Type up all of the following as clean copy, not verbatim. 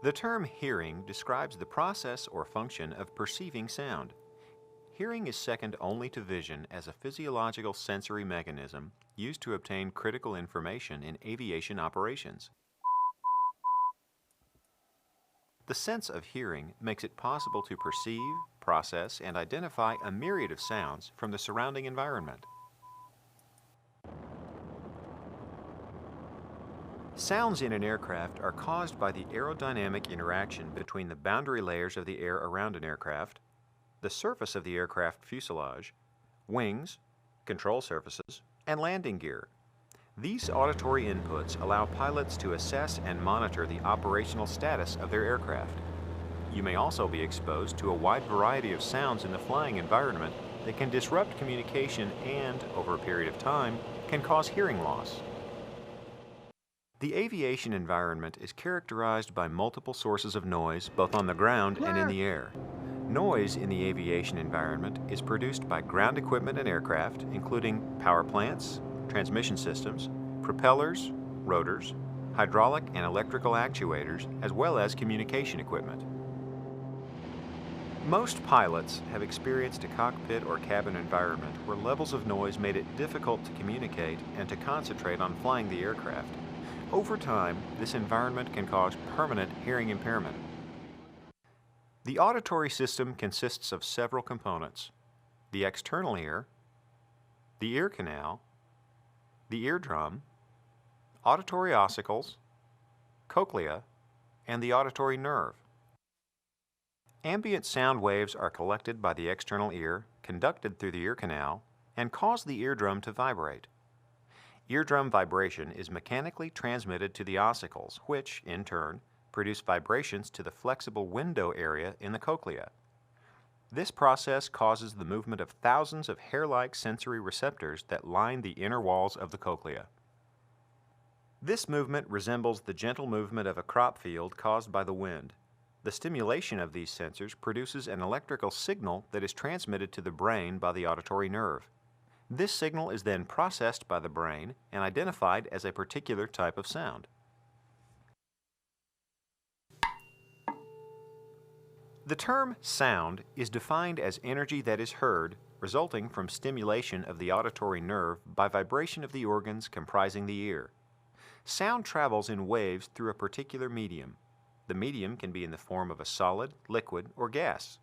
The term hearing describes the process or function of perceiving sound. Hearing is second only to vision as a physiological sensory mechanism used to obtain critical information in aviation operations. The sense of hearing makes it possible to perceive, process, and identify a myriad of sounds from the surrounding environment. Sounds in an aircraft are caused by the aerodynamic interaction between the boundary layers of the air around an aircraft, the surface of the aircraft fuselage, wings, control surfaces, and landing gear. These auditory inputs allow pilots to assess and monitor the operational status of their aircraft. You may also be exposed to a wide variety of sounds in the flying environment that can disrupt communication and, over a period of time, can cause hearing loss. The aviation environment is characterized by multiple sources of noise both on the ground and in the air. Noise in the aviation environment is produced by ground equipment and aircraft, including power plants, transmission systems, propellers, rotors, hydraulic and electrical actuators, as well as communication equipment. Most pilots have experienced a cockpit or cabin environment where levels of noise made it difficult to communicate and to concentrate on flying the aircraft. Over time, this environment can cause permanent hearing impairment. The auditory system consists of several components: the external ear, the ear canal, the eardrum, auditory ossicles, cochlea, and the auditory nerve. Ambient sound waves are collected by the external ear, conducted through the ear canal, and cause the eardrum to vibrate. Eardrum vibration is mechanically transmitted to the ossicles, which, in turn, produce vibrations to the flexible window area in the cochlea. This process causes the movement of thousands of hair-like sensory receptors that line the inner walls of the cochlea. This movement resembles the gentle movement of a crop field caused by the wind. The stimulation of these sensors produces an electrical signal that is transmitted to the brain by the auditory nerve. This signal is then processed by the brain and identified as a particular type of sound. The term sound is defined as energy that is heard resulting from stimulation of the auditory nerve by vibration of the organs comprising the ear. Sound travels in waves through a particular medium. The medium can be in the form of a solid, liquid, or gas.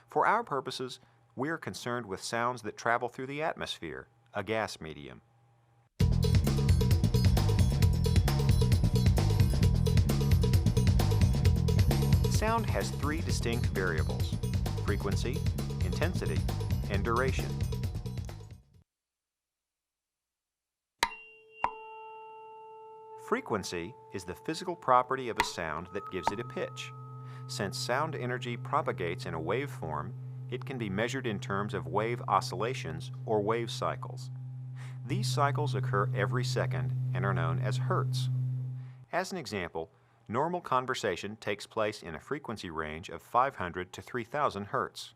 For our purposes, we are concerned with sounds that travel through the atmosphere, a gas medium. Sound has three distinct variables: frequency, intensity, and duration. Frequency is the physical property of a sound that gives it a pitch. Since sound energy propagates in a waveform, it can be measured in terms of wave oscillations or wave cycles. These cycles occur every second and are known as hertz. As an example, normal conversation takes place in a frequency range of 500 to 3000 hertz.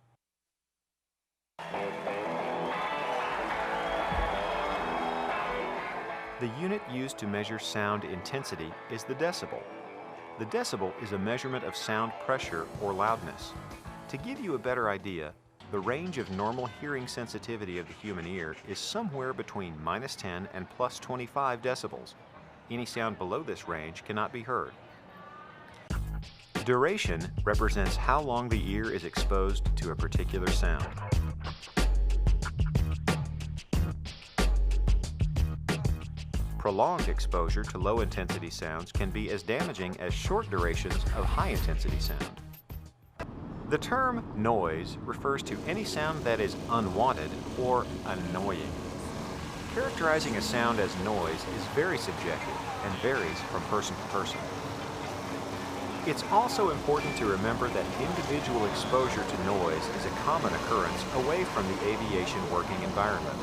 The unit used to measure sound intensity is the decibel. The decibel is a measurement of sound pressure or loudness. To give you a better idea, the range of normal hearing sensitivity of the human ear is somewhere between -10 and +25 decibels. Any sound below this range cannot be heard. Duration represents how long the ear is exposed to a particular sound. Prolonged exposure to low-intensity sounds can be as damaging as short durations of high-intensity sound. The term noise refers to any sound that is unwanted or annoying. Characterizing a sound as noise is very subjective and varies from person to person. It's also important to remember that individual exposure to noise is a common occurrence away from the aviation working environment.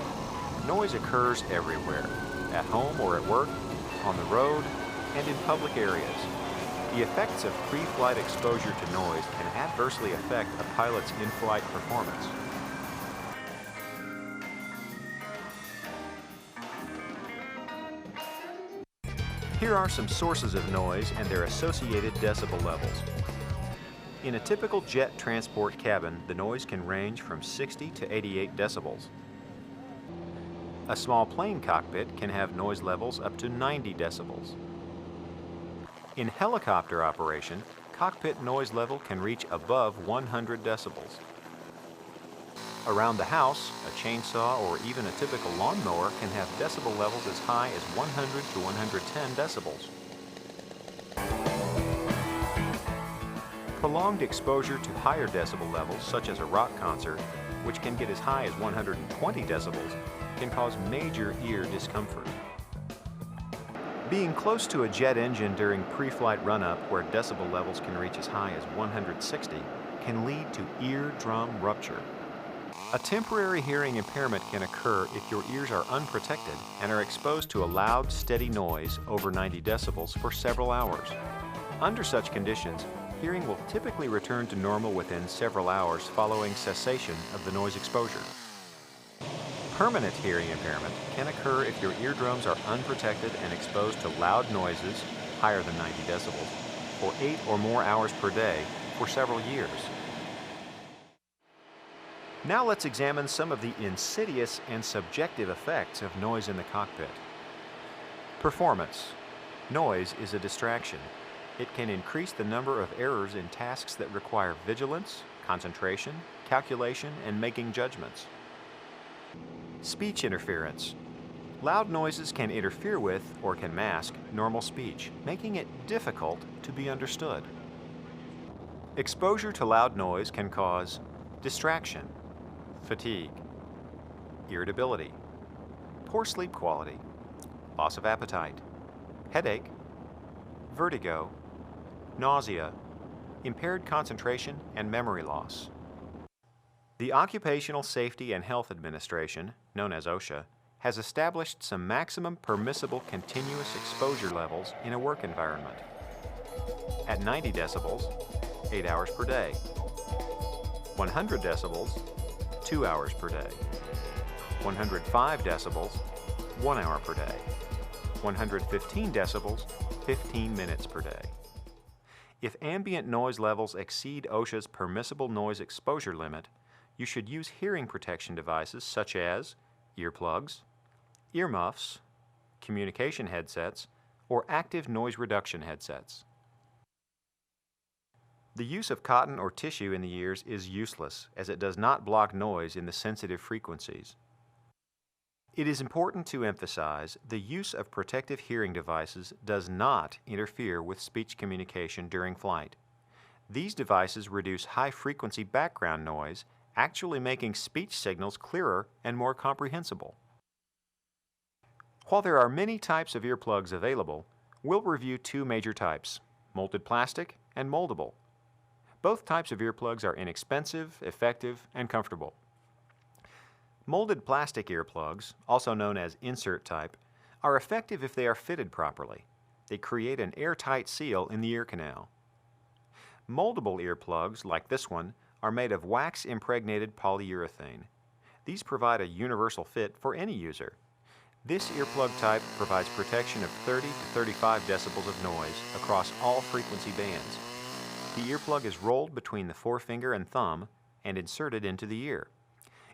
Noise occurs everywhere, at home or at work, on the road, and in public areas. The effects of pre-flight exposure to noise can adversely affect a pilot's in-flight performance. Here are some sources of noise and their associated decibel levels. In a typical jet transport cabin, the noise can range from 60 to 88 decibels. A small plane cockpit can have noise levels up to 90 decibels. In helicopter operation, cockpit noise level can reach above 100 decibels. Around the house, a chainsaw or even a typical lawnmower can have decibel levels as high as 100 to 110 decibels. Prolonged exposure to higher decibel levels, such as a rock concert, which can get as high as 120 decibels, can cause major ear discomfort. Being close to a jet engine during pre-flight run-up, where decibel levels can reach as high as 160, can lead to eardrum rupture. A temporary hearing impairment can occur if your ears are unprotected and are exposed to a loud, steady noise over 90 decibels for several hours. Under such conditions, hearing will typically return to normal within several hours following cessation of the noise exposure. Permanent hearing impairment can occur if your eardrums are unprotected and exposed to loud noises higher than 90 decibels for 8 or more hours per day for several years. Now let's examine some of the insidious and subjective effects of noise in the cockpit. Performance. Noise is a distraction. It can increase the number of errors in tasks that require vigilance, concentration, calculation, and making judgments. Speech interference. Loud noises can interfere with or can mask normal speech, making it difficult to be understood. Exposure to loud noise can cause distraction, fatigue, irritability, poor sleep quality, loss of appetite, headache, vertigo, nausea, impaired concentration, and memory loss. The Occupational Safety and Health Administration, known as OSHA, has established some maximum permissible continuous exposure levels in a work environment. At 90 decibels, 8 hours per day. 100 decibels, 2 hours per day. 105 decibels, 1 hour per day. 115 decibels, 15 minutes per day. If ambient noise levels exceed OSHA's permissible noise exposure limit, you should use hearing protection devices such as earplugs, earmuffs, communication headsets, or active noise reduction headsets. The use of cotton or tissue in the ears is useless, as it does not block noise in the sensitive frequencies. It is important to emphasize the use of protective hearing devices does not interfere with speech communication during flight. These devices reduce high-frequency background noise, actually making speech signals clearer and more comprehensible. While there are many types of earplugs available, we'll review two major types, molded plastic and moldable. Both types of earplugs are inexpensive, effective, and comfortable. Molded plastic earplugs, also known as insert type, are effective if they are fitted properly. They create an airtight seal in the ear canal. Moldable earplugs, like this one, are made of wax-impregnated polyurethane. These provide a universal fit for any user. This earplug type provides protection of 30 to 35 decibels of noise across all frequency bands. The earplug is rolled between the forefinger and thumb and inserted into the ear.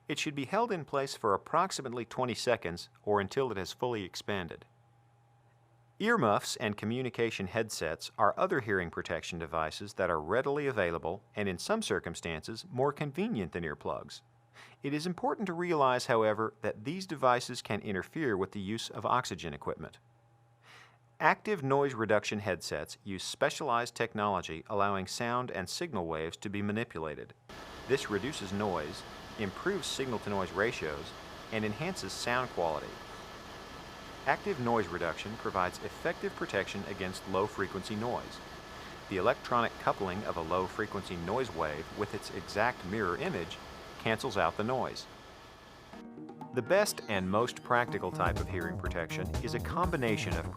It should be held in place for approximately 20 seconds or until it has fully expanded. Earmuffs and communication headsets are other hearing protection devices that are readily available and in some circumstances more convenient than earplugs. It is important to realize, however, that these devices can interfere with the use of oxygen equipment. Active noise reduction headsets use specialized technology allowing sound and signal waves to be manipulated. This reduces noise, improves signal-to-noise ratios, and enhances sound quality. Active noise reduction provides effective protection against low-frequency noise. The electronic coupling of a low-frequency noise wave with its exact mirror image cancels out the noise. The best and most practical type of hearing protection is a combination of